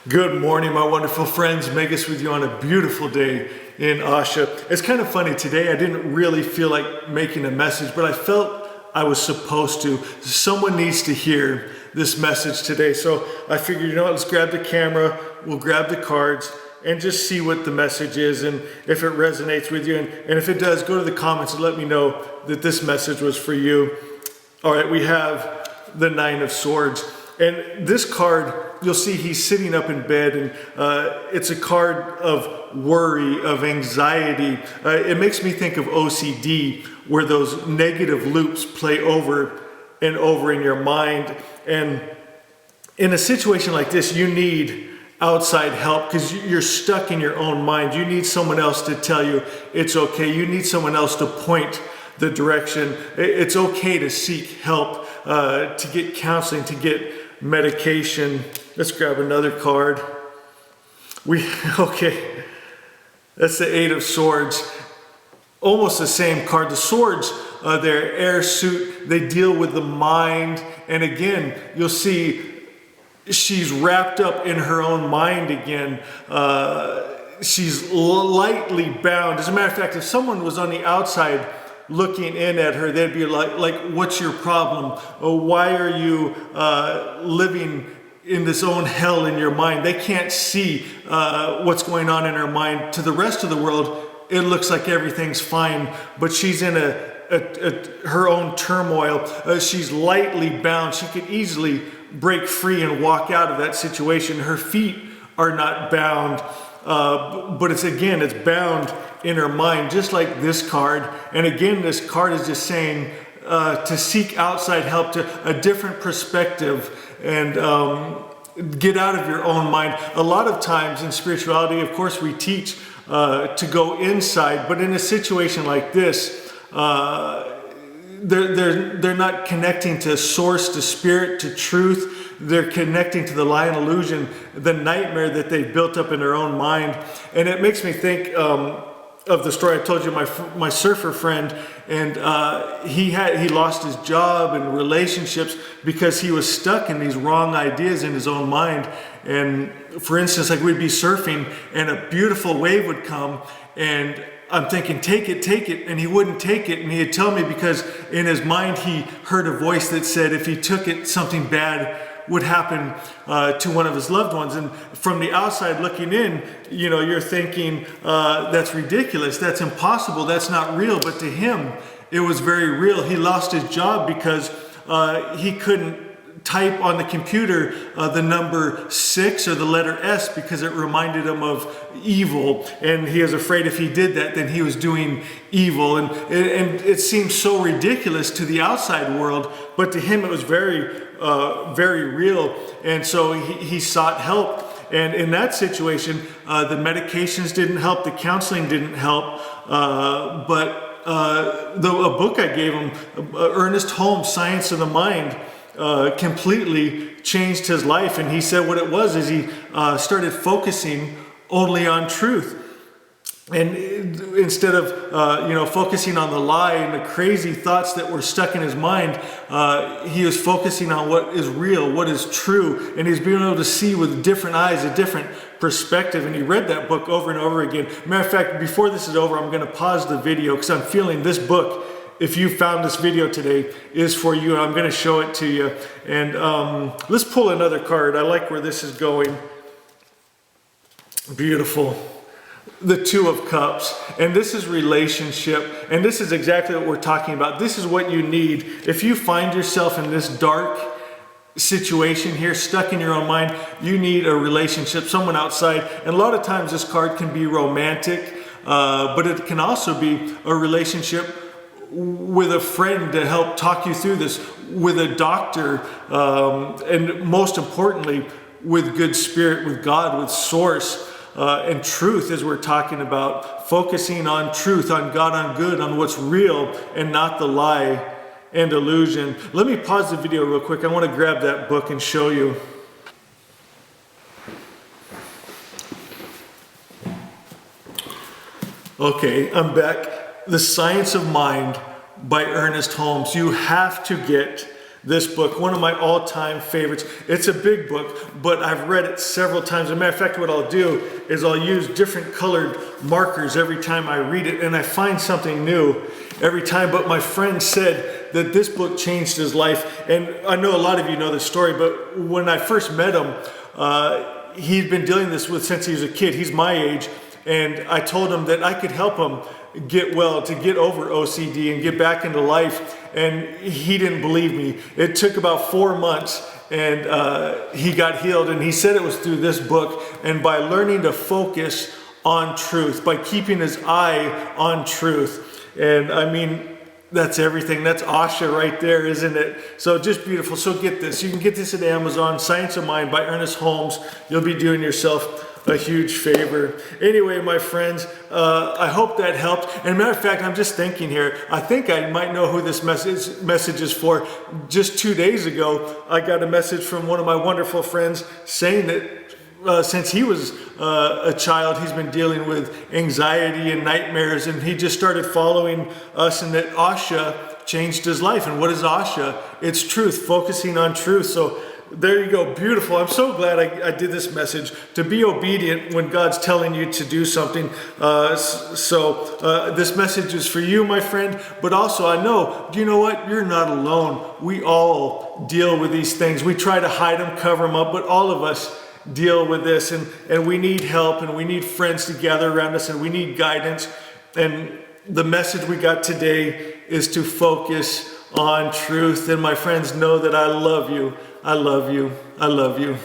Good morning, my wonderful friends. Magus with you on a beautiful day in Asha. It's kind of funny today. I didn't really feel like making a message, but I felt I was supposed to. Someone needs to hear this message today. So I figured, let's grab the camera, we'll grab the cards, and just see what the message is and if it resonates with you. And if it does, go to the comments and let me know that this message was for you. All right, we have the Nine of Swords. And this card, you'll see he's sitting up in bed, and it's a card of worry, of anxiety. It makes me think of OCD, where those negative loops play over and over in your mind. And in a situation like this, you need outside help because you're stuck in your own mind. You need someone else to tell you it's okay. You need someone else to point the direction. It's okay to seek help, to get counseling, to get medication. Let's grab another card. Okay, that's the Eight of Swords. Almost the same card. The swords, their air suit, they deal with the mind. And again, you'll see she's wrapped up in her own mind again. She's lightly bound. As a matter of fact, if someone was on the outside looking in at her, they'd be like, what's your problem? Why are you living in this own hell in your mind? They can't see what's going on in her mind. To the rest of the world, it looks like everything's fine, but she's in her own turmoil. She's lightly bound. She could easily break free and walk out of that situation. Her feet are not bound, but it's bound in her mind, just like this card. And again, this card is just saying to seek outside help, to a different perspective, and get out of your own mind. A lot of times in spirituality, of course, we teach to go inside, but in a situation like this, they're not connecting to source, to spirit, to truth. They're connecting to the lie and illusion, the nightmare that they built up in their own mind. And it makes me think of the story I told you, my surfer friend, and he lost his job and relationships because he was stuck in these wrong ideas in his own mind. And for instance, like we'd be surfing and a beautiful wave would come, and I'm thinking, take it, and he wouldn't take it. And he'd tell me because in his mind he heard a voice that said if he took it, something bad would happen to one of his loved ones. And from the outside looking in, you're thinking, that's ridiculous, that's impossible, that's not real. But to him, it was very real. He lost his job because he couldn't type on the computer the number 6 or the letter S because it reminded him of evil, and he was afraid if he did that, then he was doing evil. And it seemed so ridiculous to the outside world, but to him it was very real. And so he sought help. And in that situation, the medications didn't help, the counseling didn't help, but a book I gave him, Ernest Holmes' Science of the Mind, completely changed his life. And he said what it was is he started focusing only on truth. And instead of focusing on the lie and the crazy thoughts that were stuck in his mind, he was focusing on what is real, what is true, and he's being able to see with different eyes, a different perspective. And he read that book over and over again. Matter of fact, before this is over, I'm going to pause the video because I'm feeling this book, if you found this video today, is for you. I'm going to show it to you. And let's pull another card. I like where this is going. Beautiful. The Two of Cups. And this is relationship. And this is exactly what we're talking about. This is what you need. If you find yourself in this dark situation here, stuck in your own mind, you need a relationship, someone outside. And a lot of times this card can be romantic, but it can also be a relationship with a friend to help talk you through this, with a doctor, and most importantly, with good spirit, with God, with source, and truth, as we're talking about, focusing on truth, on God, on good, on what's real, and not the lie and illusion. Let me pause the video real quick. I want to grab that book and show you. Okay, I'm back. The Science of Mind by Ernest Holmes. You have to get this book, one of my all-time favorites. It's a big book, but I've read it several times. As a matter of fact, what I'll do is I'll use different colored markers every time I read it, and I find something new every time. But my friend said that this book changed his life, and I know a lot of you know this story, but when I first met him, he'd been dealing this with since he was a kid. He's my age, and I told him that I could help him get well, to get over OCD and get back into life, and he didn't believe me. It took about 4 months, and he got healed, and he said it was through this book, and by learning to focus on truth, by keeping his eye on truth. And I mean, that's everything. That's Asha right there, isn't it? So just beautiful. So get this. You can get this at Amazon, Science of Mind by Ernest Holmes. You'll be doing yourself a huge favor. Anyway, my friends, I hope that helped. And matter of fact, I'm just thinking here, I think I might know who this message is for. Just 2 days ago, I got a message from one of my wonderful friends saying that since he was a child, he's been dealing with anxiety and nightmares, and he just started following us, and that Asha changed his life. And what is Asha? It's truth, focusing on truth. So there you go. Beautiful. I'm so glad I did this message, to be obedient when God's telling you to do something. This message is for you, my friend, but also I know, do you know what? You're not alone. We all deal with these things. We try to hide them, cover them up, but all of us deal with this, and we need help, and we need friends to gather around us, and we need guidance. And the message we got today is to focus on truth. And my friends, know that I love you. I love you. I love you.